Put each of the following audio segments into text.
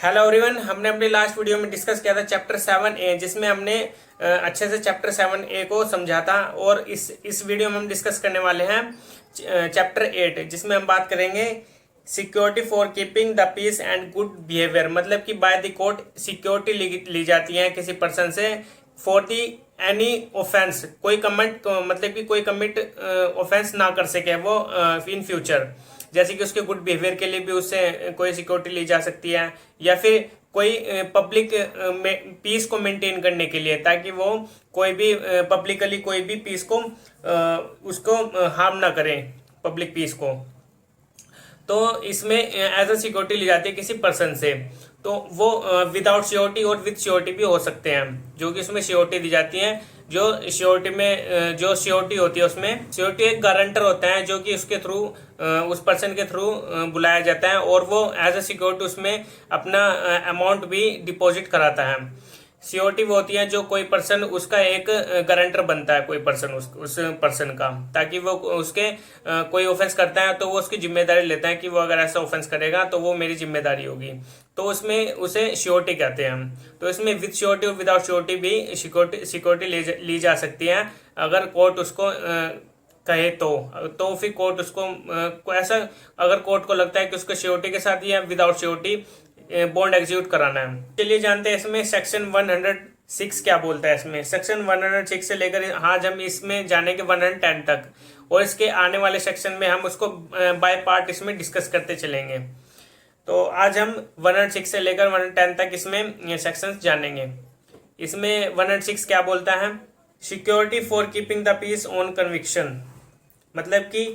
Hello everyone, हमने अपनी last video में डिस्कस किया था चैप्टर 7A, जिसमें हमने अच्छे से चैप्टर 7A को समझा था। और इस वीडियो में हम डिस्कस करने वाले हैं चैप्टर 8, जिसमें हम बात करेंगे security for keeping the peace and good behaviour. मतलब कि बाय द कोर्ट सिक्योरिटी ली जाती है किसी पर्सन से फॉर दी एनी ऑफेंस, कोई कमिट मतलब कि कोई कमिट ऑफेंस ना कर सके वो इन फ्यूचर। जैसे कि उसके गुड बिहेवियर के लिए भी उससे कोई सिक्योरिटी ली जा सकती है, या फिर कोई पब्लिक पीस को मेंटेन करने के लिए, ताकि वो कोई भी पब्लिकली कोई भी पीस को उसको हार्म ना करे, पब्लिक पीस को। तो इसमें एज अ सिक्योरिटी ली जाती है किसी पर्सन से। तो वो विदाउट श्योरिटी और विद श्योरिटी भी हो सकते हैं, जो कि इसमें श्योरिटी दी जाती है। जो श्योरिटी में जो श्योरिटी होती है, उसमें श्योरिटी एक गारंटर होता है जो कि उसके थ्रू उस पर्सन के थ्रू बुलाया जाता है, और वो एज अ सिक्योरिटी उसमें अपना अमाउंट भी डिपॉजिट कराता है। सिक्योरिटी वो होती है जो कोई पर्सन उसका एक गारंटर बनता है, कोई पर्सन उस पर्सन का, ताकि वो उसके कोई ऑफेंस करता है तो वो उसकी जिम्मेदारी लेता है कि वो अगर ऐसा ऑफेंस करेगा तो वो मेरी जिम्मेदारी होगी। तो उसमें उसे श्योरिटी कहते हैं हम। तो इसमें विद श्योरिटी और विदाउट श्योरिटी भी सिक्योरिटी ली जा सकती है, अगर कोर्ट उसको कहे तो फिर कोर्ट उसको ऐसा, अगर कोर्ट को लगता है कि उसको श्योरिटी के साथ या विदाउट श्योरिटी बॉन्ड एग्जीक्यूट कराना है। चलिए जानते हैं इसमें सेक्शन 106 क्या बोलता है। इसमें सेक्शन 106 से लेकर आज हम इसमें जाने के 110 तक, और इसके आने वाले सेक्शन में हम उसको बाय पार्ट इसमें डिस्कस करते चलेंगे। तो आज हम 106 से लेकर 110 तक इसमें सेक्शंस जानेंगे। इसमें 106 क्या बोलता है? Security for keeping the peace on conviction. मतलब कि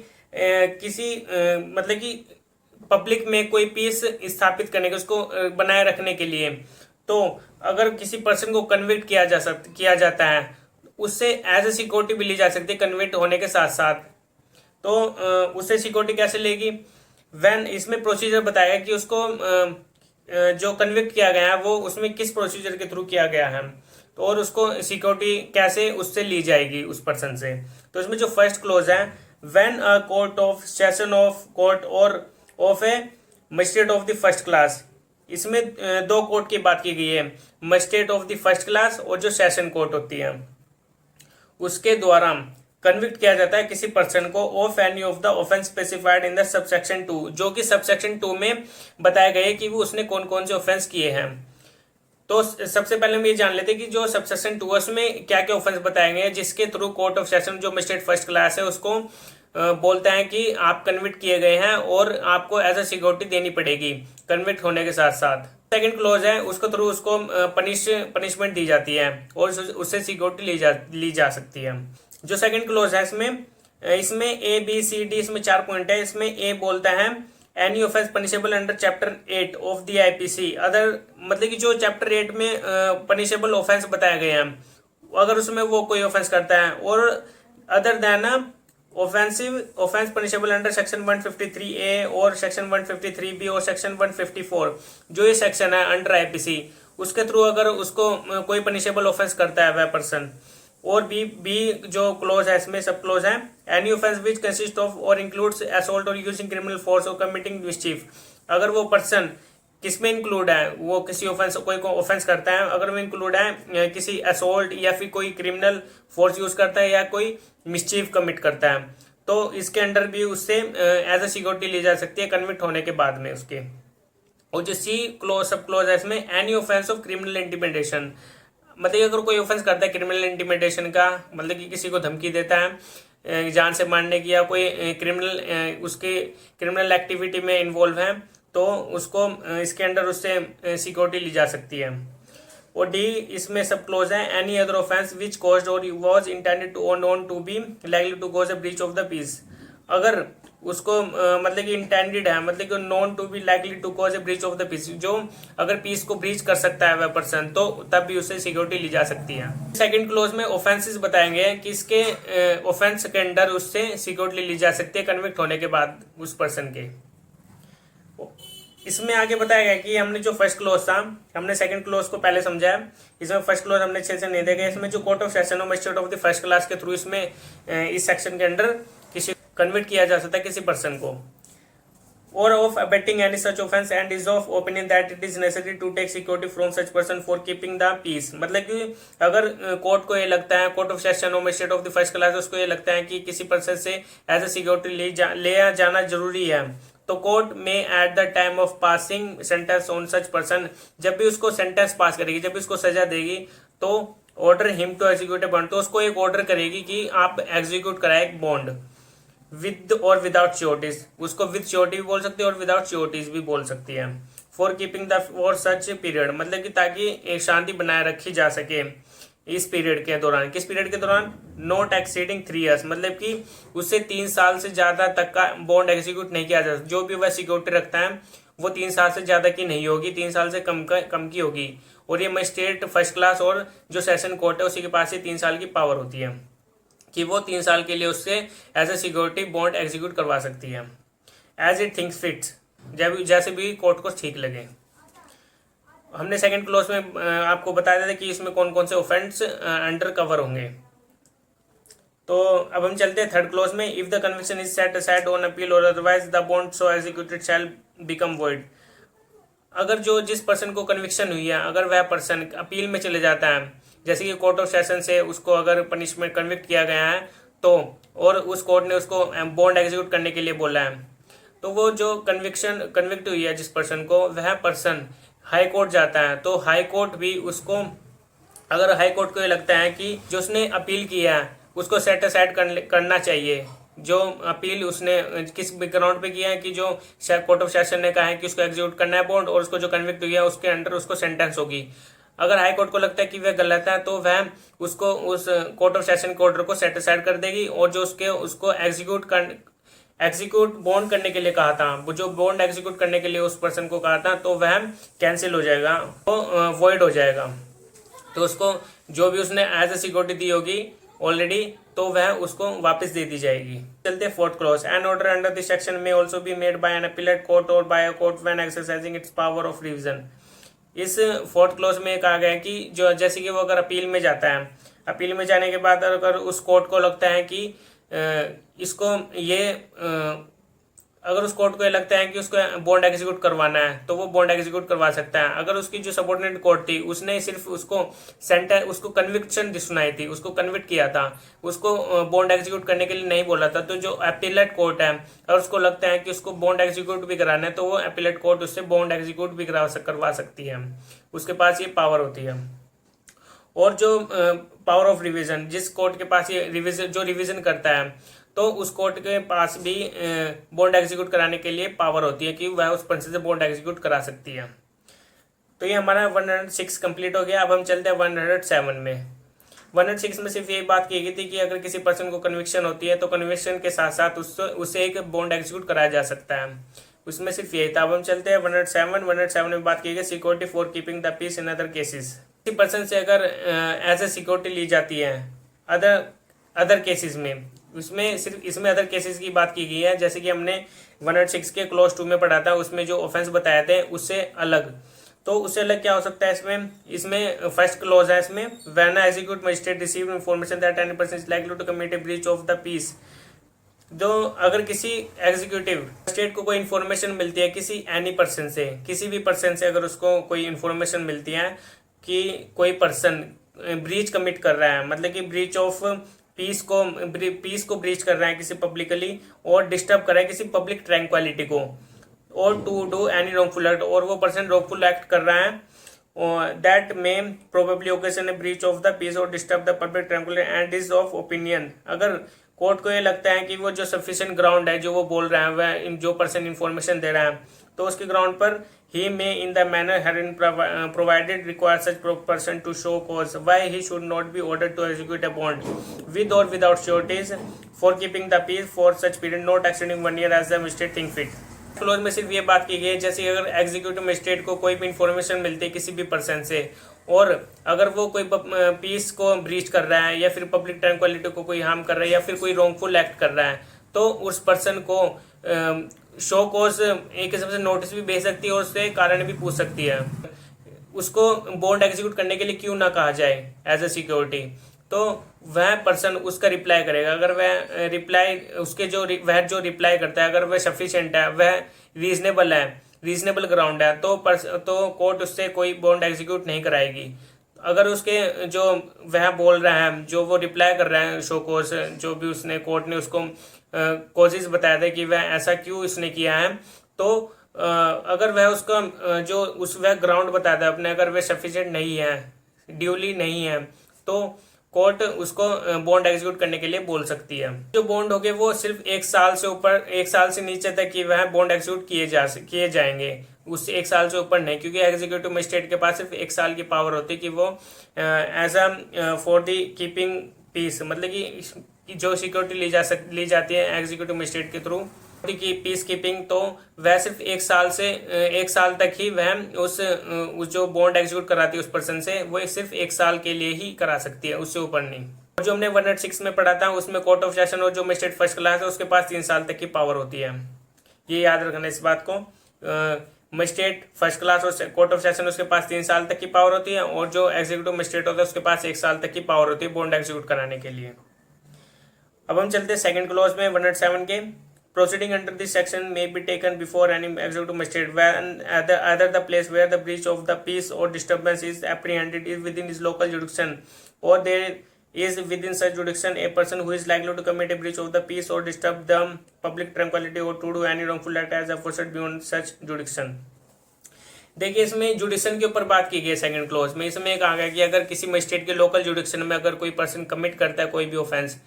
मतलब कि पब्लिक में कोई पीस स्थापित करने के, उसको बनाए रखने के लिए, तो अगर किसी पर्सन को कन्विक्ट किया जाता है, उससे एज ए सिक्योरिटी भी ली जा सकती है कन्विक्ट होने के साथ साथ। तो उससे सिक्योरिटी कैसे लेगी? व्हेन इसमें प्रोसीजर बताया कि उसको जो कन्विक्ट किया गया है वो उसमें किस प्रोसीजर के थ्रू किया गया है, तो और उसको सिक्योरिटी कैसे उससे ली जाएगी उस पर्सन से। तो इसमें जो फर्स्ट क्लोज है, when a court of session of court or of a magistrate of the first class. इसमें दो कोर्ट की बात की गई है, magistrate of the first class और जो सेशन कोर्ट होती है, उसके द्वारा कन्विक्ट किया जाता है किसी पर्सन को of any of the offence specified in the subsection 2, जो कि सबसेक्शन 2 में बताया गया है कि वो उसने कौन कौन से ऑफेंस किए हैं। तो सबसे पहले हम ये जान लेते हैं कि जो सबसेक्शन 2 है उसमें क्या क्या ऑफेंस बताए गए हैं, जिसके थ्रू कोर्ट ऑफ सेशन जो मजिस्ट्रेट फर्स्ट क्लास है उसको बोलता है कि आप कन्विक्ट किए गए हैं और आपको एज अ सिक्योरिटी देनी पड़ेगी कन्विक्ट होने के साथ साथ। सेकंड क्लोज है, उसको थ्रू उसको पनिशमेंट दी जाती है और उससे सिक्योरिटी ली जा सकती है। जो सेकंड क्लोज है इसमें ए बी सी डी, इसमें 4 पॉइंट है। इसमें ए बोलता है any offence punishable under chapter 8 of the IPC other, मतलब कि जो चैप्टर 8 में पनिशेबल ऑफेंस बताए गए हैं, अगर उसमें वो कोई ऑफेंस करता है, और other than offence punishable under section 153A और सेक्शन 153B और सेक्शन 154, जो ये सेक्शन है अंडर आईपीसी, उसके थ्रू अगर उसको कोई पनिशेबल ऑफेंस करता है वह पर्सन। और बी जो क्लोज है इसमें सब क्लोज है, any offence which consist of और इंक्लूड्स असॉल्ट और यूजिंग क्रिमिनल फोर्स और कमिटिंग मिसचीफ। अगर वो पर्सन किसमें इंक्लूड है, वो किसी ऑफेंस कोई को ऑफेंस करता है, अगर वो इंक्लूड है किसी असोल्ट या फिर कोई क्रिमिनल फोर्स यूज करता है या कोई मिसचीफ कमिट करता है, तो इसके अंडर भी उससे एज अ सिक्योरिटी ली जा सकती है कन्विक्ट होने के बाद में उसके। और जो सी क्लोज सब क्लोज है इसमें, any offence of criminal intimidation. मतलब अगर कोई ऑफेंस करता है क्रिमिनल इंटिमिडेशन का, मतलब कि किसी को धमकी देता है जान से मारने की, या कोई उसके क्रिमिनल एक्टिविटी में इन्वॉल्व है, तो उसको इसके अंडर उससे सिक्योरिटी ली जा सकती है। और डी इसमें सब क्लोज है, any other offence which caused or was intended to or known to be likely to cause a breach of the peace. अगर उसको मतलब कि इंटेंडेड है, मतलब कि known to be likely to cause a breach of the peace, जो अगर piece को ब्रीच कर सकता है वह पर्सन, तो तब भी उसे सिक्योरिटी ली जा सकती है। सेकंड क्लोज में ऑफेंसेस बताएंगे कि इसके ऑफेंस के अंडर उससे सिक्योरिटी ली जा सकती है कन्विक्ट होने के बाद उस पर्सन के। इसमें आगे बताया गया कि हमने जो फर्स्ट क्लोज था, हमने सेकंड क्लोज को पहले समझा है, इसमें फर्स्ट क्लोज हमने अच्छे से नहीं देखा। इसमें जो कोर्ट ऑफ सेशन और magistrate of the first class के थ्रू इसमें इस सेक्शन के अंडर किसी कन्विक्ट किया जा सकता है किसी पर्सन को। or of abetting any such offense and is of opinion that it is necessary to take security from such person for keeping the peace। मतलब कि अगर कोर्ट को ये लगता है, कोर्ट ऑफ सेशन और magistrate of the first class उसको ये लगता है कि किसी पर्सन से एज ए सिक्योरिटी ले जाना जरूरी है, तो कोर्ट में at the time of passing sentence on such person, जब भी उसको सेंटेंस पास करेगी, जब भी उसको सजा देगी, तो order him to execute a bond, तो उसको एक ऑर्डर करेगी कि आप एग्जीक्यूट कराए एक बॉन्ड विद और विदाउट श्योरिटीज। उसको विद श्योरिटी भी बोल सकती है और विदाउट श्योरिटीज भी बोल सकती है। For keeping the for such period, मतलब कि ताकि एक शांति बनाए रखी जा सके इस पीरियड के दौरान। किस पीरियड के दौरान? नॉट एक्सीडिंग 3 years, मतलब कि उससे 3 साल से ज्यादा तक का बॉन्ड एग्जीक्यूट नहीं किया जा सकता। जो भी वह सिक्योरिटी रखता है वो 3 साल से ज्यादा की नहीं होगी, 3 साल से कम की होगी। और ये मजिस्ट्रेट फर्स्ट क्लास और जो सेशन कोर्ट है उसी के पास ही 3 साल की पावर होती है कि वो 3 साल के लिए उससे as a security bond execute करवा सकती है एज इट थिंक्स फिट्स, जैसे भी कोर्ट को ठीक लगे। हमने सेकंड क्लॉज में आपको बताया था कि इसमें कौन कौन से ऑफेंस अंडर कवर होंगे। तो अब हम चलते हैं थर्ड क्लॉज में। If the conviction is set aside on appeal or otherwise the bond so executed shall become void. अगर जिस पर्सन को कन्विक्शन हुई है, अगर वह पर्सन अपील में चले जाता है, जैसे कि कोर्ट ऑफ सेशन से उसको अगर पनिशमेंट कन्विक्ट किया गया है, तो और उस कोर्ट ने उसको बॉन्ड एग्जीक्यूट करने के लिए बोला है, तो वो जो कन्विक्ट हुई है जिस पर्सन को, वह पर्सन हाई कोर्ट जाता है। तो हाई कोर्ट भी उसको, अगर हाई कोर्ट को ये लगता है कि जो उसने अपील किया है उसको सेट असाइड करना चाहिए, जो अपील उसने किस ग्राउंड पे किया है कि जो कोर्ट ऑफ सेशन ने कहा है कि उसको एग्जीक्यूट करना है बॉन्ड, और उसको जो कन्विक्ट हुई है उसके अंडर उसको सेंटेंस होगी। अगर हाई कोर्ट को लगता है कि वह गलत है, तो वह उसको उस कोर्ट ऑफ सेशन के ऑर्डर को सेट असाइड कर देगी, और जो उसको एग्जीक्यूट बॉन्ड करने के लिए कहा था, वो जो बॉन्ड एग्जीक्यूट करने के लिए उस पर्सन को कहा था, तो वह कैंसिल हो जाएगा, वो वॉइड हो जाएगा। तो उसको जो भी उसने एज ए सिक्योरिटी दी होगी ऑलरेडी, तो वह उसको वापस दे दी जाएगी। चलते fourth clause. An order under this section may also be made by an appellate court or by a court when exercising its power of revision. इस फोर्थ क्लॉज में कहा गया है कि जो जैसे कि वो अगर अपील में जाता है, अपील में जाने के बाद अगर उस कोर्ट को लगता है कि इसको ये अगर उस कोर्ट को ये लगता है कि उसको बॉन्ड एग्जीक्यूट करवाना है, तो वो बॉन्ड एग्जीक्यूट करवा सकता है। अगर उसकी जो सबऑर्डिनेट कोर्ट थी उसने सिर्फ उसको कन्विक्शन सुनाई थी, उसको कन्विक्ट किया था, उसको बॉन्ड एग्जीक्यूट करने के लिए नहीं बोला था, तो जो अपीलेट कोर्ट है अगर उसको लगता है कि उसको बॉन्ड एग्जीक्यूट भी कराना है, तो वो अपीलेट कोर्ट उससे बॉन्ड एग्जीक्यूट भी करवा सकती है, उसके पास ये पावर होती है। और जो पावर ऑफ रिवीजन, जिस कोर्ट के पास ये रिवीजन करता है, तो उस कोर्ट के पास भी बॉन्ड एग्जीक्यूट कराने के लिए पावर होती है कि वह उस पर्सन से बॉन्ड एग्जीक्यूट करा सकती है। तो ये हमारा 106 कंप्लीट हो गया। अब हम चलते हैं 107 में। 106 में सिर्फ यही बात की गई थी कि अगर किसी पर्सन को कन्विक्शन होती है, तो कन्विक्शन के साथ साथ उससे एक बॉन्ड एग्जीक्यूट कराया जा सकता है, उसमें सिर्फ यही था। अब हम चलते हैं 107 में बात की गई security for keeping the peace in other cases. किसी पर्सन से अगर एज ए सिक्योरिटी ली जाती है अदर केसेस में, इसमें अदर केसेस की बात की गई है, जैसे कि हमने 106 के क्लॉज 2 में पढ़ा था, उसमें जो ऑफेंस बताए थे उससे अलग। तो उससे अलग क्या हो सकता है इसमें फर्स्ट क्लॉज है इसमें, when execute magistrate receive information that any person is likely to commit a breach of the peace. जो अगर किसी एग्जीक्यूटिव मजिस्ट्रेट को कोई इन्फॉर्मेशन मिलती है किसी भी पर्सन से अगर उसको कोई इन्फॉर्मेशन मिलती है कि कोई पर्सन ब्रीच कमिट कर रहा है, मतलब कि ब्रीच ऑफ पीस को ब्रीच कर रहा है किसी पब्लिकली, और डिस्टर्ब कर रहा है किसी पब्लिक ट्रैंक्विलिटी को, और to do any wrongful act, और वो पर्सन रॉन्गफुल एक्ट कर रहा है, that may probably occasion a breach of the peace or disturb the public tranquillity and is of opinion. अगर कोर्ट को ये लगता है कि वो जो सफिशिएंट ग्राउंड है जो वो बोल रहा है, वह जो पर्सन इन्फॉर्मेशन दे रहा है, तो उसके ग्राउंड पर he may in the manner herein provided require such person to show cause why he should not be ordered to execute a bond with or without sureties for keeping the peace for such period not exceeding 1 year as the magistrate think fit। Close में सिर्फ ये बात की गई है, जैसे अगर executive magistrate को कोई भी इन्फॉर्मेशन मिलती है किसी भी पर्सन से, और अगर वो कोई पीस को ब्रीच कर रहा है या फिर पब्लिक ट्रैंक्विलिटी को कोई हार्म कर रहा है या फिर कोई रॉन्गफुल एक्ट कर रहा है, तो उस पर्सन को शो कोज एक किस्म से नोटिस भी भेज सकती है और उससे कारण भी पूछ सकती है उसको बॉन्ड एग्जीक्यूट करने के लिए क्यों ना कहा जाए एज ए सिक्योरिटी। तो वह पर्सन उसका रिप्लाई करेगा, अगर वह रिप्लाई उसके वह जो रिप्लाई करता है अगर वह सफिशिएंट है, वह रीजनेबल है, रीजनेबल ग्राउंड है, तो कोर्ट उससे कोई बॉन्ड एग्जीक्यूट नहीं कराएगी। अगर उसके जो वह बोल रहा है, जो वो रिप्लाई कर रहा है शो कोर्स, जो भी उसने कोर्ट ने उसको कोशिश बताया था कि वह ऐसा क्यों इसने किया है, तो अगर वह उसका जो उस वह ग्राउंड बताता है अपने, अगर वह सफिशिएंट नहीं है, ड्यूली नहीं है, तो कोर्ट उसको बॉन्ड एग्जीक्यूट करने के लिए बोल सकती है। जो बॉन्ड होंगे वो सिर्फ 1 साल से ऊपर, 1 साल से नीचे तक की वह बॉन्ड एग्जीक्यूट किए जाएंगे, उससे 1 साल से ऊपर नहीं, क्योंकि एग्जीक्यूटिव मजिस्ट्रेट के पास सिर्फ 1 साल की पावर होती है कि वो as a for the keeping peace, मतलब कि जो सिक्योरिटी ली जाती है एग्जीक्यूटिव मजिस्ट्रेट के थ्रू की पीस कीपिंग, तो वह सिर्फ 1 साल तक ही वह उस जो बॉन्ड एग्जीक्यूट कराती है उस पर्सन से, वो सिर्फ 1 साल के लिए ही करा सकती है, उससे ऊपर नहीं। और जो हमने 106 में पढ़ा था उसमें कोर्ट ऑफ सेशन और जो मजिस्ट्रेट फर्स्ट क्लास है उसके पास 3 साल तक की पावर होती है। ये याद रखना इस बात को, मजिस्ट्रेट फर्स्ट क्लास और कोर्ट ऑफ सेशन उसके पास 3 साल तक की पावर होती है, और जो एग्जीक्यूटिव मजिस्ट्रेट होता है उसके पास 1 साल तक की पावर होती है बॉन्ड एग्जीक्यूट कराने के लिए। अब हम चलते हैं सेकंड क्लॉज में 107 के। Proceeding under this section may be taken before any executive magistrate when either the place where the breach of the peace or disturbance is apprehended is within his local jurisdiction, or there is within such jurisdiction a person who is likely to commit a breach of the peace or disturb the public tranquility or to do any wrongful act as aforesaid beyond such jurisdiction। देखिए इसमें जुडिक्शन के ऊपर बात की गई है second clause में। इसमें एक आ गया कि अगर किसी मजिस्ट्रेट के लोकल जुडिक्शन में अगर कोई पर्सन कमिट करता है कोई भी ऑफेंस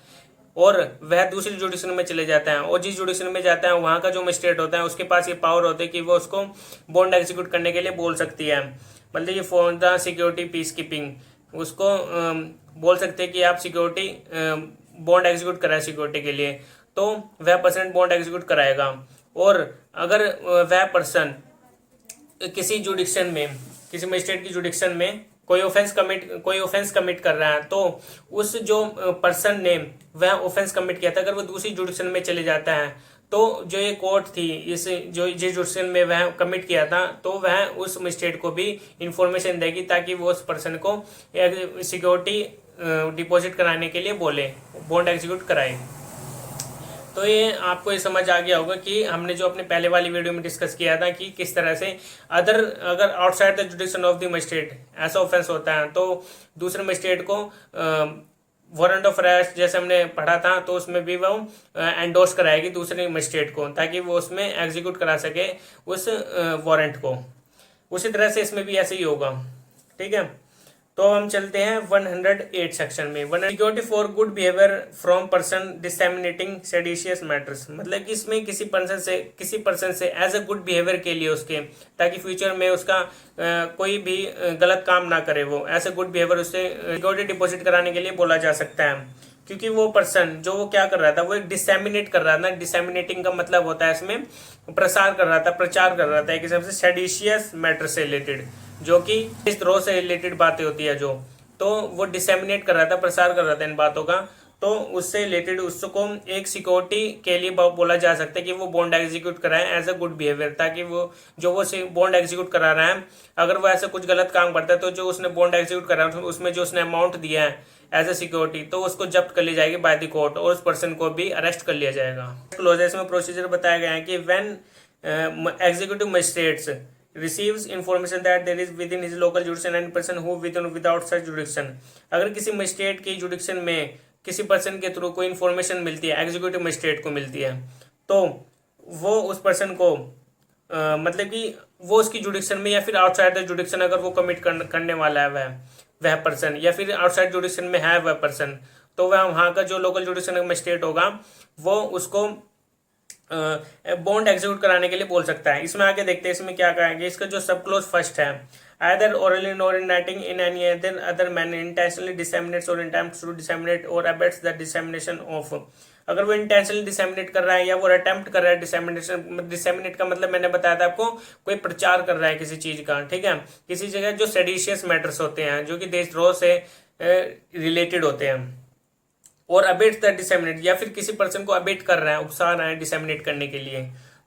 और वह दूसरी जुडिक्शन में चले जाते हैं, और जिस जुडिक्शन में जाते हैं वहाँ का जो मजिस्ट्रेट होता है उसके पास ये पावर होती है कि वो उसको बॉन्ड एग्जीक्यूट करने के लिए बोल सकती है, मतलब ये for the security peace keeping उसको बोल सकते हैं कि आप सिक्योरिटी बॉन्ड एग्जीक्यूट कराए सिक्योरिटी के लिए, तो वह पर्सन बॉन्ड एग्जीक्यूट कराएगा। और अगर वह पर्सन किसी जुडिक्शन में, किसी मजिस्ट्रेट की जुडिक्शन में कोई ऑफेंस कमिट कर रहा है, तो उस जो पर्सन ने वह ऑफेंस कमिट किया था अगर वो दूसरी जुडिक्शन में चले जाता है, तो जो ये कोर्ट थी इस जो जिस जुडिक्शन में वह कमिट किया था, तो वह उस मजिस्ट्रेट को भी इंफॉर्मेशन देगी ताकि वो उस पर्सन को सिक्योरिटी डिपॉजिट कराने के लिए बोले, बॉन्ड एग्जीक्यूट कराए। तो ये आपको ये समझ आ गया होगा कि हमने जो अपने पहले वाली वीडियो में डिस्कस किया था कि किस तरह से अगर outside the जुडिक्शन of the magistrate ऐसा ऑफेंस होता है तो दूसरे मजिस्ट्रेट को वारंट ऑफ अरेस्ट जैसे हमने पढ़ा था, तो उसमें भी वो एंडोर्स कराएगी दूसरे मजिस्ट्रेट को ताकि वो उसमें एग्जीक्यूट करा सके उस वारंट को। उसी तरह से इसमें भी ऐसे ही होगा, ठीक है। तो हम चलते हैं 108 सेक्शन में। Security for good behaviour from person disseminating seditious matters, मतलब कि इसमें किसी पर्सन से एज अ गुड बिहेवियर के लिए उसके, ताकि फ्यूचर में उसका कोई भी गलत काम ना करे, वो ऐसे गुड बिहेवियर उससे सिक्योरिटी डिपॉजिट कराने के लिए बोला जा सकता है। क्योंकि वो पर्सन जो वो क्या कर रहा था, वो एक डिसेमिनेट कर रहा था। डिसेमिनेटिंग का मतलब होता है इसमें प्रसार कर रहा था, प्रचार कर रहा था एक किस्म से सेडिशियस मैटर से रिलेटेड, जो कि इस द्रोह से रिलेटेड बातें होती है जो, तो वो डिसेमिनेट कर रहा था, प्रसार कर रहा था इन बातों का, तो उससे रिलेटेड उसको एक सिक्योरिटी के लिए बोला जा सकता है कि वो बॉन्ड एग्जीक्यूट कराए एज अ गुड बिहेवियर, ताकि वो जो वो बॉन्ड एग्जीक्यूट करा रहा है अगर वो ऐसा कुछ गलत काम करता है तो जो उसने बॉन्ड एग्जीक्यूट करा है उसमें जो उसने अमाउंट दिया है एज ए सिक्योरिटी, तो उसको जब्त कर ली जाएगी बाय द कोर्ट और उस पर्सन को भी अरेस्ट कर लिया जाएगा। क्लोजेस में प्रोसीजर बताया गया है कि when executive magistrates receives information that there is within his local jurisdiction and person who without such jurisdiction, अगर किसी मजिस्ट्रेट की जुडिक्शन में किसी पर्सन के थ्रू कोई इन्फॉर्मेशन मिलती है, एग्जीक्यूटिव मजिस्ट्रेट को मिलती है, तो वो उस पर्सन को मतलब कि वो उसकी जुडिक्शन में या फिर आउटसाइड द जुडिक्शन अगर वो कमिट करने वाला है वह पर्सन, या फिर आउटसाइड जुडिक्शन में है वह पर्सन, तो वह वहाँ का जो लोकल जुडिक्शन का मजिस्ट्रेट होगा वो उसको बॉन्ड एग्जीक्यूट कराने के लिए बोल सकता है। इसमें आगे देखते हैं इसमें क्या कहेंगे। इसका जो सब क्लोज फर्स्ट है, either orally nor in writing in any other manner intentionally disseminates or attempts to disseminate or abets the dissemination of, अगर वो इंटेंशनली डिसेमिनेट कर रहा है या वो अटेम्प्ट कर रहा है डिसेमिनेट का मतलब मैंने बताया था आपको, कोई प्रचार कर रहा है किसी चीज का, ठीक है, किसी जगह जो सेडिशियस मैटर्स होते हैं जो कि देशद्रोह से रिलेटेड होते हैं, और अबेट द डिसेमिनेट या फिर किसी पर्सन को अबेट कर रहा है, उकसा रहा है डिसेमिनेट करने के लिए,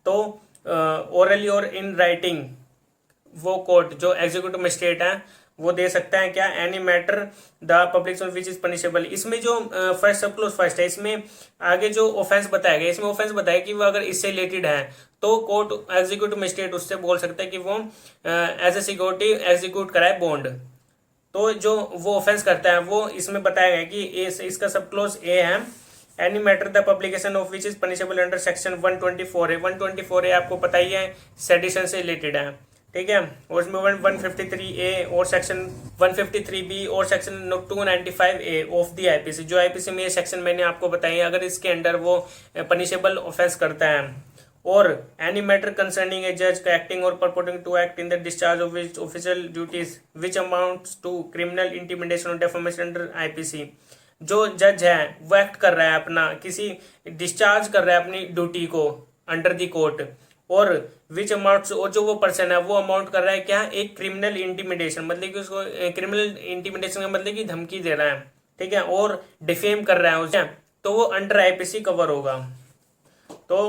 तो ओरली और इन राइटिंग वो कोर्ट जो एग्जीक्यूटिव मजिस्ट्रेट है वो दे सकता है क्या, any matter the publication which is punishable. इसमें जो फर्स्ट सब क्लोज फर्स्ट है, इसमें आगे जो ऑफेंस बताया गया, इसमें ऑफेंस बताया कि वो अगर इससे रिलेटेड है तो कोर्ट एग्जीक्यूटिव मजिस्ट्रेट उससे बोल सकता है कि वो एज ए सिक्योरिटी एग्जीक्यूट कराए बॉन्ड। तो जो वो ऑफेंस करता है वो इसमें बताया गया कि इसका सब क्लोज ए है, any matter the publication of which is punishable under section 124 है। 124 आपको पता ही है, सेडिशन से रिलेटेड है, ठीक है। और इसमें 153A और सेक्शन 153B और section 295A of the IPC, जो आईपीसी में ये सेक्शन मैंने आपको बताई, अगर इसके अंडर वो पनिशेबल ऑफेंस करता है। और एनी मैटर कंसर्निंग ए जज acting or purporting to act in the discharge of his official duties which amounts to criminal intimidation or defamation under IPC. जो जज है वो एक्ट कर रहा है अपना, किसी डिस्चार्ज कर रहा है अपनी ड्यूटी को अंडर द कोर्ट, और विच अमाउंट्स, और जो वो पर्सन है वो अमाउंट कर रहा है क्या, एक क्रिमिनल इंटिमिडेशन, मतलब कि उसको क्रिमिनल इंटिमिडेशन का मतलब कि धमकी दे रहा है, ठीक है, और डिफेम कर रहा है उसे, तो वो अंडर आईपीसी कवर होगा। तो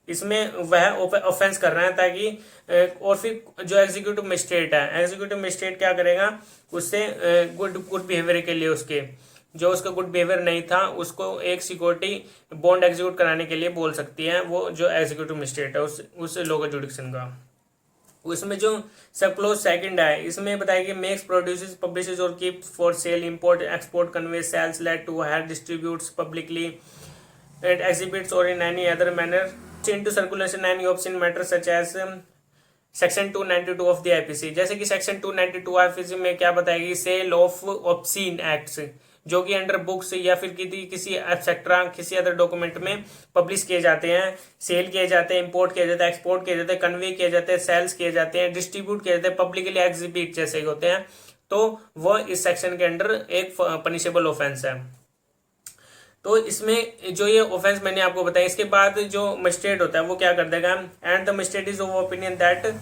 इसमें वह ऑफेंस कर रहा है ताकि, और फिर जो एग्जीक्यूटिव मजिस्ट्रेट है, एग्जीक्यूटिव मजिस्ट्रेट क्या करेगा, उससे गुड बिहेवियर के लिए उसके जो उसका गुड बिहेवियर नहीं था उसको एक सिक्योरिटी बॉन्ड एग्जीक्यूट कराने के लिए बोल सकती है वो जो एग्जीक्यूटिव मजिस्ट्रेट है उस लोकल जुडिक्शन का। उसमें जो सब क्लोज सेकंड है, इसमें बताया कि makes produces publishes or keep for sale import export convey sells let to hire distributes publicly at exhibits or in any other manner into circulation any obscene matter such as section 292 of the IPC. जैसे कि section 292 IPC में क्या बताएगी, cell of obscene acts जो कि under books या फिर किसी एब्स्ट्रा किसी अदर डॉक्यूमेंट में पब्लिश किए जाते हैं, सेल किए जाते हैं, इंपोर्ट किया जाता है, एक्सपोर्ट किए जाते हैं, कन्वे किए जाते हैं, सेल्स किए जाते हैं, डिस्ट्रीब्यूट किए जाते हैं, पब्लिकली एग्जिबिट जैसे होते हैं, तो वह इस सेक्शन के अंडर एक पनिशेबल ऑफेंस है। तो इसमें जो ये ऑफेंस मैंने आपको बताया, इसके बाद जो मजिस्ट्रेट होता है वो क्या कर देगा, and the magistrate is of opinion that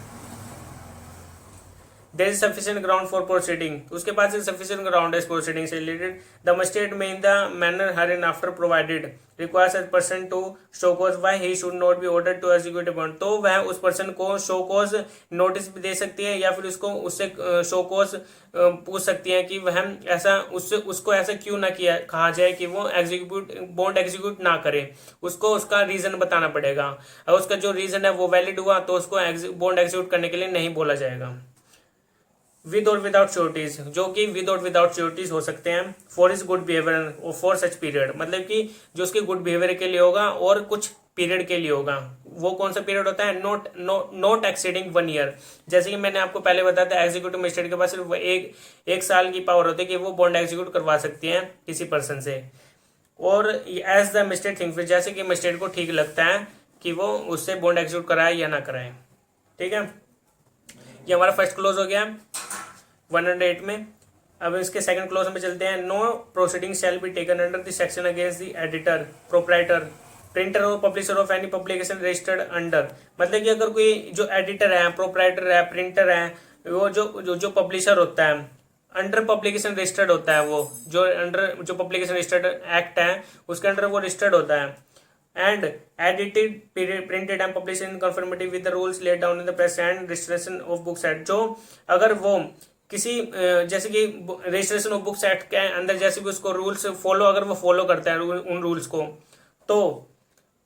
there is sufficient ground for proceeding. उसके पास सफिशिएंट ग्राउंड है प्रोसीडिंग से related. The magistrate may in the manner hereinafter provided requires as person to show cause why he should not be ordered to execute bond. तो वह उस person को show cause notice भी दे सकती है या फिर उससे शो कॉज पूछ सकती है कि वह ऐसा उसको ऐसा क्यों ना किया कहा जाए कि वो बॉन्ड एग्जीक्यूट ना करे, उसको उसका रीजन बताना पड़ेगा। अगर उसका जो रीजन है वो वैलिड हुआ तो उसको बॉन्ड एग्जीक्यूट करने के लिए नहीं बोला जाएगा। विद और विदाउट श्योरिटीज, जो कि विद और विदाउट श्योरिटीज हो सकते हैं, फॉर इज गुड बिहेवियर और फॉर सच पीरियड, मतलब कि जो उसके गुड बिहेवियर के लिए होगा और कुछ पीरियड के लिए होगा। वो कौन सा पीरियड होता है, नॉट एक्सीडिंग 1 ईयर। जैसे कि मैंने आपको पहले बताया था, एग्जीक्यूटिव मजिस्ट्रेट के पास सिर्फ एक साल की पावर होती है कि वो बॉन्ड एग्जीक्यूट करवा सकती है किसी पर्सन से, और एज द मजिस्ट्रेट थिंक, फिर जैसे कि मजिस्ट्रेट को ठीक लगता है कि वो उससे बॉन्ड एग्जीक्यूट कराए या ना कराए। ठीक है, ये हमारा फर्स्ट क्लोज हो गया 108 में। अब इसके सेकंड क्लोज में चलते हैं। No proceeding shall be taken under the section against the editor, proprietor, printer or publisher of any publication registered under. मतलब कि अगर कोई जो एडिटर है, प्रोप्राइटर है, प्रिंटर है, वो जो पब्लिशर होता है अंडर पब्लिकेशन रजिस्टर्ड होता है, वो जो अंडर जो पब्लिकेशन रजिस्टर्ड एक्ट है उसके अंडर वो रजिस्टर्ड होता है, and edited, printed and published in conformity with the rules laid down in the press and registration of books act। जो अगर वो किसी जैसे कि रजिस्ट्रेशन ऑफ बुक्स एक्ट के अंदर जैसे भी उसको रूल्स फॉलो, अगर वो फॉलो करता है उन रूल्स को, तो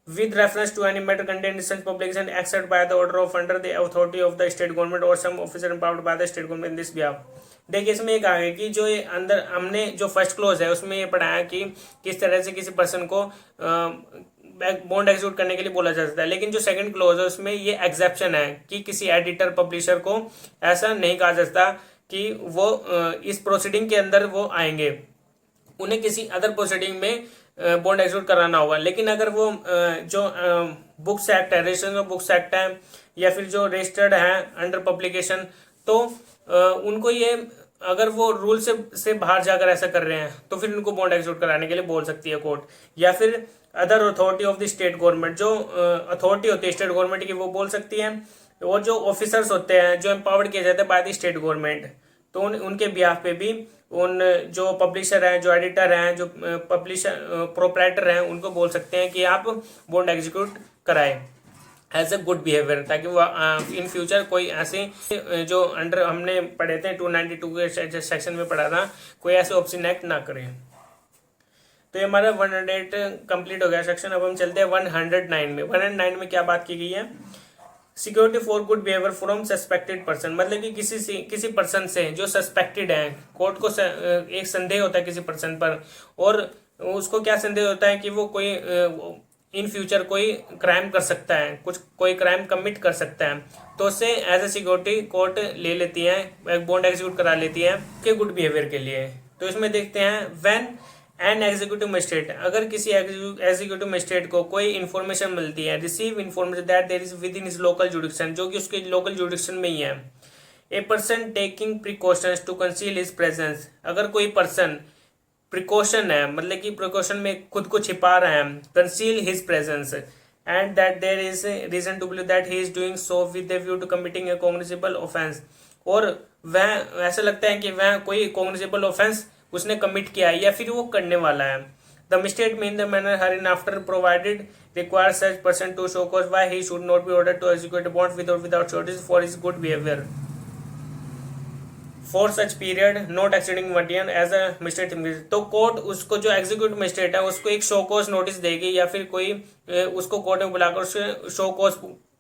with reference to any matter contained in such publication accepted by the order of under the authority of the state government or some officer empowered by the state government in this behalf। देखिए इसमें एक आ गया कि जो ये अंदर हमने जो फर्स्ट क्लोज है उसमें ये पढ़ाया कि किस तरह से किसी पर्सन को बॉन्ड एग्जीक्यूट करने के लिए बोला जा सकता है, लेकिन जो सेकंड क्लोज है उसमें ये एक्सेप्शन है कि किसी एडिटर पब्लिशर को ऐसा नहीं कहा जा सकता कि वो इस प्रोसीडिंग के अंदर वो आएंगे, उन्हें किसी अदर प्रोसीडिंग में बॉन्ड एग्जीक्यूट कराना होगा। लेकिन अगर वो जो बुक्स एक्ट है, रजिस्ट्रेशन ऑफ बुक्स एक्ट है, या फिर जो रजिस्टर्ड है अंडर पब्लिकेशन, तो उनको ये अगर वो रूल से बाहर जाकर ऐसा कर रहे हैं तो फिर उनको बॉन्ड एग्जीक्यूट कराने के लिए बोल सकती है कोर्ट, या फिर other authority of the state government, जो अथॉरिटी होती है स्टेट गवर्नमेंट की वो बोल सकती है, और जो ऑफिसर्स होते हैं जो एम्पावर्ड किए जाते हैं बाय द स्टेट गवर्नमेंट, तो उनके बिहाफ पे भी उन जो पब्लिशर हैं, जो एडिटर हैं, जो पब्लिशर प्रोप्राइटर हैं, उनको बोल सकते हैं कि आप बॉन्ड एग्जीक्यूट कराएं। एज अ गुड बिहेवियर, ताकि वो इन फ्यूचर कोई ऐसे जो अंडर हमने पढ़े थे 292 के सेक्शन में पढ़ा था, कोई ऐसे ऑप्शन एक्ट ना करे। तो ये हमारा 108 कंप्लीट हो गया सेक्शन। अब हम चलते हैं 109 में। 109 में क्या बात की गई है? Security for good behaviour from suspected person, मतलब कि किसी पर्सन से जो सस्पेक्टेड है, कोर्ट को एक संदेह होता है किसी पर्सन पर, और उसको क्या संदेह होता है कि वो कोई इन फ्यूचर कोई क्राइम कर सकता है, कोई क्राइम कमिट कर सकता है, तो उससे एज ए सिक्योरिटी कोर्ट ले लेती है, एक बॉन्ड एग्जीक्यूट करा लेती है के गुड बिहेवियर के लिए। तो इसमें देखते हैं व्हेन एन एग्जीक्यूटिव मजिस्ट्रेट, अगर किसी एग्जीक्यूटिव मजिस्ट्रेट को कोई इन्फॉर्मेशन मिलती है, receive information that there is within his local jurisdiction, जो कि उसके लोकल जुडिक्शन में ही है, a person taking precautions to conceal his presence, अगर कोई पर्सन प्रिकॉशन है, मतलब कि प्रिकॉशन में खुद को छिपा रहा है, conceal his presence, and that there is reason to believe that he is doing so with the view to committing a cognizable offence, और वह ऐसा लगता है कि वह कोई कॉग्निजेबल ऑफेंस उसने कमिट किया है या फिर वो करने वाला है। The mistake may in the manner hereinafter provided require such person to show cause why he should not be ordered to execute bond without shortage for his good behaviour for such period not exceeding 1 year as a magistrate. तो court उसको, जो executive magistrate है, उसको एक show cause notice देगी, या फिर कोई उसको कोर्ट में बुलाकर उससे शो कॉज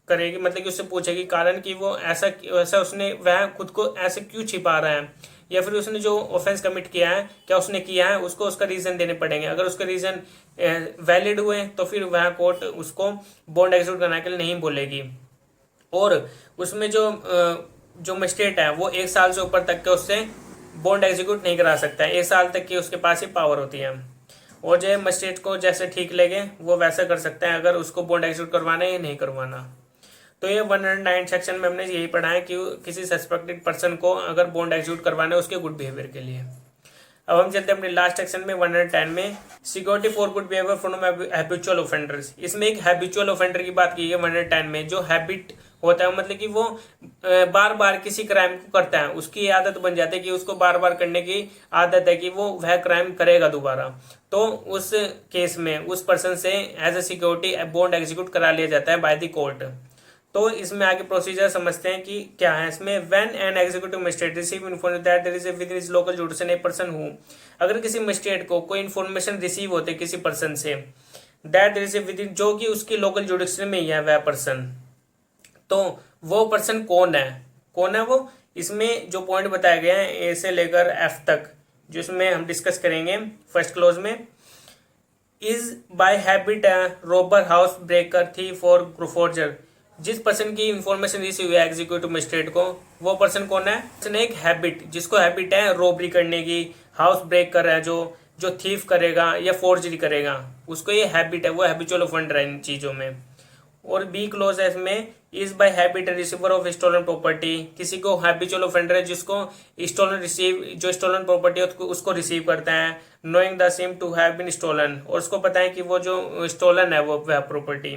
करेगी, मतलब कि उससे पूछेगी कारण कि वो ऐसा उसने वह खुद को ऐसे क्यों छिपा रहा है, या फिर उसने जो ऑफेंस कमिट किया है क्या उसने किया है, उसको उसका रीजन देने पड़ेंगे। अगर उसके रीजन वैलिड हुए तो फिर वह कोर्ट उसको बॉन्ड एग्जीक्यूट करने के लिए नहीं बोलेगी। और उसमें जो मजिस्ट्रेट है वो 1 साल से ऊपर तक के उससे बॉन्ड एग्जीक्यूट नहीं करा सकता है, 1 साल तक की उसके पास ही पावर होती है, और जो मजिस्ट्रेट को जैसे ठीक लगे वो वैसा कर सकता है, अगर उसको बॉन्ड एग्जीक्यूट करवाना है या नहीं करवाना। तो ये 109 सेक्शन में हमने यही पढ़ा है कि किसी सस्पेक्टेड पर्सन को अगर बॉन्ड एग्जीक्यूट करवाना है उसके गुड बिहेवियर के लिए। अब हम चलते हैं अपने लास्ट सेक्शन में 110 में, security for good behaviour from habitual offenders. इसमें एक हैबिचुअल ऑफेंडर की बात की है 110 में, जो हैबिट होता है, मतलब कि वो बार बार किसी क्राइम को करता है, उसकी आदत बन जाती है कि उसको बार बार करने की आदत है कि वो वह क्राइम करेगा दोबारा, तो उस केस में उस पर्सन से as a security bond execute करा लिया जाता है बाय द कोर्ट। तो इसमें आगे प्रोसीजर समझते हैं कि क्या है इसमें। When an executive magistrate receive information that there is within his local jurisdiction a person who, अगर किसी मजिस्ट्रेट को कोई इन्फॉर्मेशन रिसीव होते किसी पर्सन से, that there is within, जो कि उसकी लोकल जुडिक्शन में ही है वह पर्सन, तो वो पर्सन कौन है वो, इसमें जो पॉइंट बताया गया है ए से लेकर एफ तक, जो इसमें हम डिस्कस करेंगे फर्स्ट क्लोज में, is by habit Rober, house breaker, thief और फोर्जर। जिस पर्सन की इंफॉर्मेशन रिसीव है एग्जीक्यूटिव मजिस्ट्रेट को, वो पर्सन कौन है? पर्सन एक हैबिट, जिसको हैबिट है रोबरी करने की, हाउस ब्रेक कर रहा है, जो थीफ करेगा या फोर्जरी करेगा, उसको ये हैबिट है, वो हैबिचुअल ऑफेंडर है इन चीजों में। और बी क्लोज है इसमें, is by habit receiver of stolen property, किसी को हैबिचुअल ऑफेंडर है जिसको जो स्टोलन प्रॉपर्टी है उसको रिसीव करता है, knowing the same to have been stolen, और उसको पता है कि वो जो स्टोलन है वो वह प्रॉपर्टी।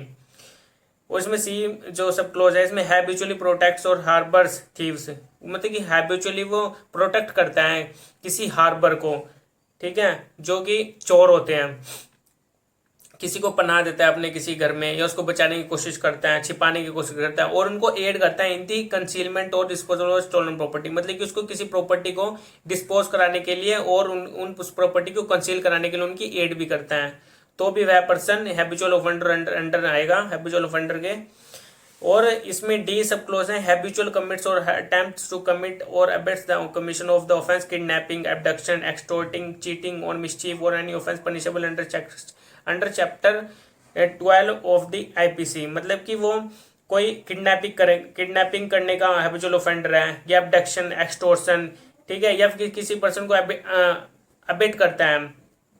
और इसमें सी जो सब क्लोज है, इसमें हैबिचुअली प्रोटेक्ट्स और हार्बर्स थीव्स, मतलब कि हैबिचुअली वो प्रोटेक्ट करता है किसी हार्बर को, ठीक है, जो कि चोर होते हैं, किसी को पनाह देता है अपने किसी घर में, या उसको बचाने की कोशिश करता है, छिपाने की कोशिश करता है, और उनको एड करता है इन दी कंसीलमेंट और डिस्पोजल ऑफ स्टोलन प्रॉपर्टी, मतलब कि उसको किसी प्रॉपर्टी को डिस्पोज कराने के लिए और उस प्रॉपर्टी को कंसील कराने के लिए उनकी एड भी करता है, तो भी वह पर्सन हैबिचुअल ऑफेंडर अंडर आएगा, हैबिचुअल ऑफेंडर के। और इसमें डी सब क्लोज है, हैबिचुअल कमिट्स और अटेम्प्ट्स टू कमिट और abets the commission of the offence kidnapping, abduction, extorting, cheating और मिसचीफ और any offence punishable under chapter 12 of the IPC, मतलब कि वो कोई किडनैपिंग करने का हैबिचुअल ऑफेंडर है, या एब्डक्शन, एक्सटोर्शन, ठीक है, या फिर किसी पर्सन को अबेट करता है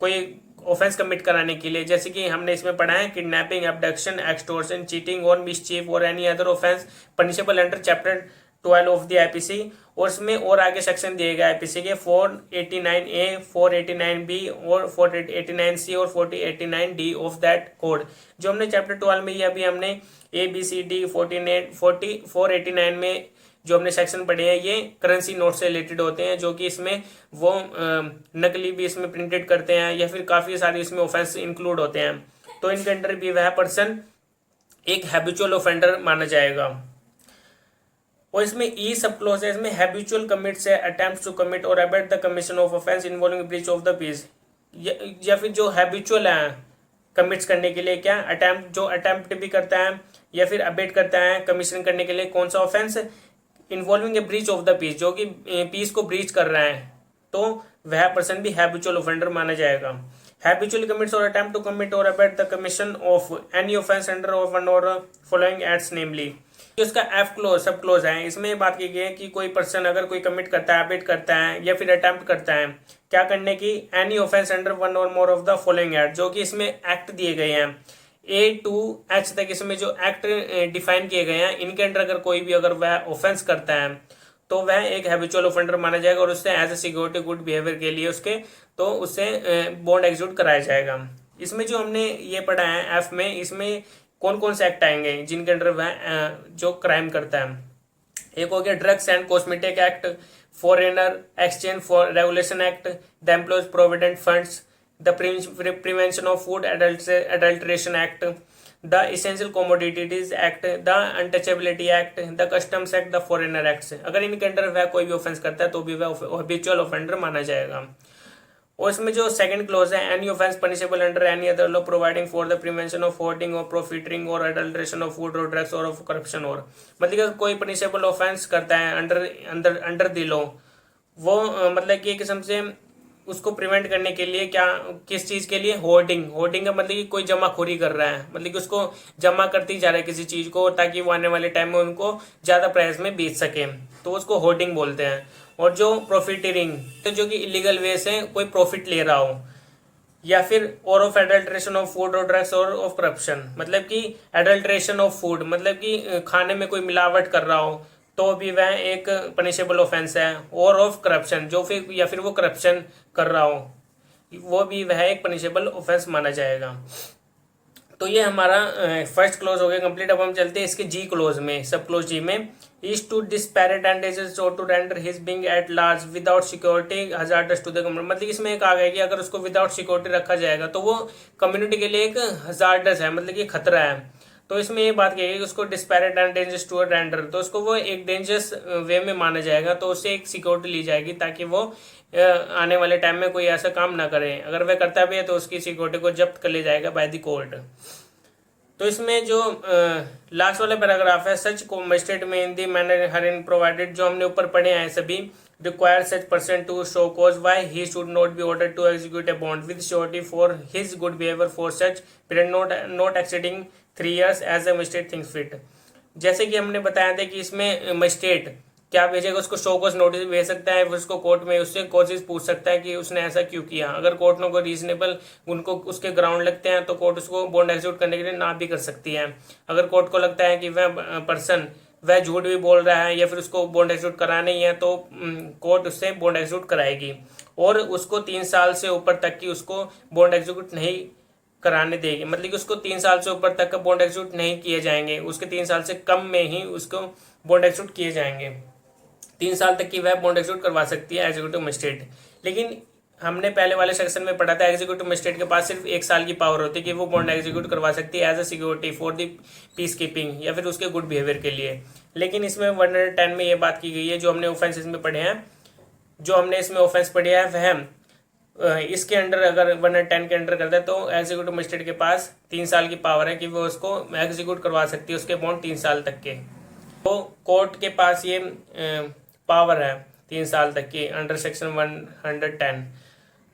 कोई ऑफेंस कमिट कराने के लिए, जैसे कि हमने इसमें पढ़ा है किडनैपिंग, एब्डक्शन, एक्सटोर्शन, चीटिंग और मिसचीफ और any other offence punishable under chapter 12 of the IPC. और इसमें और आगे सेक्शन दिए गए आईपीसी के 489A, 489B और 489C और 489D ऑफ दैट कोड, जो हमने चैप्टर 12 में ही अभी हमने ABCD 489 में जो हमने सेक्शन पढ़े हैं, ये करेंसी नोट से रिलेटेड होते हैं, जो कि इसमें वो नकली भी इसमें प्रिंटेड करते हैं, या फिर काफ़ी सारे इसमें ऑफेंस इंक्लूड होते हैं, तो इनके अंडर भी वह पर्सन एक हैबिचुअल ऑफेंडर माना जाएगा। और इसमें ई सब क्लोज है, इसमें हैबिचुअल कमिट्स है, attempts to commit or abet the commission of offence involving breach of the peace, या फिर जो हैबिचुअल है कमिट्स करने के लिए क्या अटेम्प्ट, जो अटेम्प्ट भी करता है या फिर अबेट करता है कमीशन करने के लिए कौन सा offence, involving a breach of the peace, जो कि पीस को ब्रीच कर रहा है, तो वह पर्सन भी हैबिचुअल ऑफेंडर माना जाएगा। हैबिचुअली कमिट्स और attempt to commit or abet the commission of any offence under of one और फॉलोइंग एक्ट्स नेमली। उसका एफ क्लोज सब क्लोज है, इसमें बात की गई है कि कोई पर्सन अगर कोई कमिट करता है, अबेट करता है या फिर अटेम्प्ट करता है क्या करने की, एनी ऑफेंस अंडर वन और more of the following act, जो कि इसमें एक्ट दिए गए हैं ए टू एच तक, इसमें जो एक्ट डिफाइन किए गए हैं इनके अंडर अगर कोई भी अगर वह ऑफेंस करता है तो वह एक हैबिचुअल ऑफेंडर माना जाएगा और उससे as a security good behaviour के लिए उसके तो उससे बॉन्ड एग्जीक्यूट कराया जाएगा। इसमें जो हमने ये पढ़ा है एफ में, इसमें कौन कौन से एक्ट आएंगे जिनके अंडर वह जो क्राइम करता है। एक हो गया drugs and cosmetic act, foreigner exchange for regulation act, the employees provident funds, the prevention of food adulteration act, the essential commodities act, the untouchability act, the customs act, the foreigner act. अगर इनके under वह कोई भी offence करता है तो भी वह हैबिचुअल ऑफेंडर माना जाएगा। और इसमें जो सेकंड क्लोज है, any offence punishable under any other law providing for the prevention of hoarding और प्रॉफिटिंग और एडल्ट्रेशन ऑफ फूड और ड्रग्स और ऑफ करप्शन, और मतलब कि कोई पनिशेबल ऑफेंस करता है अंडर द लॉ, वो मतलब कि एक किस्म से उसको प्रिवेंट करने के लिए क्या, किस चीज के लिए, होर्डिंग, होर्डिंग का मतलब कि कोई जमाखोरी कर रहा है, मतलब कि उसको जमा करती जा रहा है किसी चीज को ताकि वो आने वाले टाइम में उनको ज्यादा प्राइस में बेच सके, तो उसको होर्डिंग बोलते हैं। और जो प्रॉफिटिंग, तो जो कि इलीगल वे से कोई प्रॉफिट ले रहा हो, या फिर और ऑफ एडल्ट्रेशन ऑफ फूड और ड्रग्स और ऑफ करप्शन, मतलब कि एडल्ट्रेशन ऑफ फूड मतलब कि खाने में कोई मिलावट कर रहा हो तो भी वह एक पनिशेबल ऑफेंस है, और ऑफ करप्शन जो फिर या फिर वो करप्शन कर रहा हो वो भी वह एक पनिशेबल ऑफेंस माना जाएगा। तो ये हमारा फर्स्ट क्लोज हो गया कंप्लीट। अब हम चलते हैं इसके जी क्लोज में, सब क्लोज जी में, is to despair advantages or to render his being at large without security hazardous to the community, मतलब इसमें एक आ गया कि अगर उसको विदाउट सिक्योरिटी रखा जाएगा तो वो कम्युनिटी के लिए एक हजार्डस है, मतलब कि खतरा है। तो इसमें ये बात कही कि उसको desperate and dangerous to render, तो उसको वो एक डेंजरस वे में माना जाएगा, तो उससे एक सिक्योरिटी ली जाएगी ताकि वो आने वाले टाइम में कोई ऐसा काम ना करे, अगर वह करता भी है तो उसकी सिक्योरिटी को जब्त कर लिया जाएगा बाय द कोर्ट। तो इसमें जो लास्ट वाला पैराग्राफ है, सच को मजिस्ट्रेट में इन दी मैनर हर इन प्रोवाइडेड, जो हमने ऊपर पढ़े हैं सभी, require such person to show cause why he should not be order to execute a bond with surety for his good behaviour for such period not exceeding 3 years as a magistrate things fit. जैसे कि हमने बताया था कि इसमें magistrate क्या भेजेगा, उसको शो कॉज नोटिस भेज सकता है, फिर उसको कोर्ट में उससे कॉजेज पूछ सकता है कि उसने ऐसा क्यों किया। अगर कोर्ट में कोई रीजनेबल उनको उसके ग्राउंड लगते हैं तो कोर्ट उसको बॉन्ड एग्जीक्यूट करने के लिए ना भी कर सकती है। अगर कोर्ट को लगता है कि वह पर्सन वह झूठ भी बोल रहा है या फिर उसको बॉन्ड एग्जीक्यूट कराना ही है तो कोर्ट उससे बॉन्ड एग्जीक्यूट कराएगी, और उसको 3 साल से ऊपर तक की उसको बॉन्ड एग्जीक्यूट नहीं कराने देगी, मतलब कि उसको 3 साल से ऊपर तक का बॉन्ड एग्जीक्यूट नहीं किए जाएंगे, उसके 3 साल से कम में ही उसको बॉन्ड एग्जीक्यूट किए जाएंगे। 3 साल तक की वह बॉन्ड एग्जीक्यूट करवा सकती है एग्जीक्यूटिव मजिस्ट्रेट। लेकिन हमने पहले वाले सेक्शन में पढ़ा था एग्जीक्यूटिव मजिस्ट्रेट के पास सिर्फ 1 साल की पावर होती है कि वो बॉन्ड एग्जीक्यूट करवा सकती है as a security for the peace keeping या फिर उसके गुड बिहेवियर के लिए। लेकिन इसमें 110 में ये बात की गई है, जो हमने ऑफेंस इसमें पढ़े हैं, जो हमने इसमें ऑफेंस पढ़े हैं वह इसके अंडर अगर 110 के अंडर करता है तो एग्जीक्यूटिव मजिस्ट्रेट के पास 3 साल की पावर है कि वो उसको एग्जीक्यूट करवा सकती है उसके बॉन्ड 3 साल तक के। तो कोर्ट के पास ये पावर है 3 साल तक की अंडर सेक्शन 110।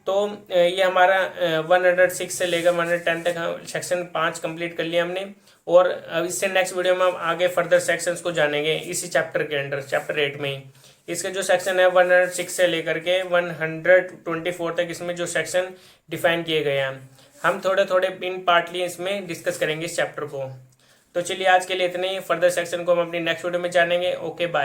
तो ये हमारा 106 से लेकर 110 तक सेक्शन 5 कंप्लीट कर लिया हमने, और इससे नेक्स्ट वीडियो में हम आगे फर्दर सेक्शंस को जानेंगे इसी चैप्टर के अंडर, चैप्टर 8 में ही। इसके जो सेक्शन है 106 से लेकर के 124 तक इसमें जो सेक्शन डिफाइन किए गए हैं, हम थोड़े थोड़े इन पार्टली इसमें डिस्कस करेंगे इस चैप्टर को। तो चलिए आज के लिए इतने ही, फर्दर सेक्शन को हम अपनी नेक्स्ट वीडियो में जानेंगे। Okay bye.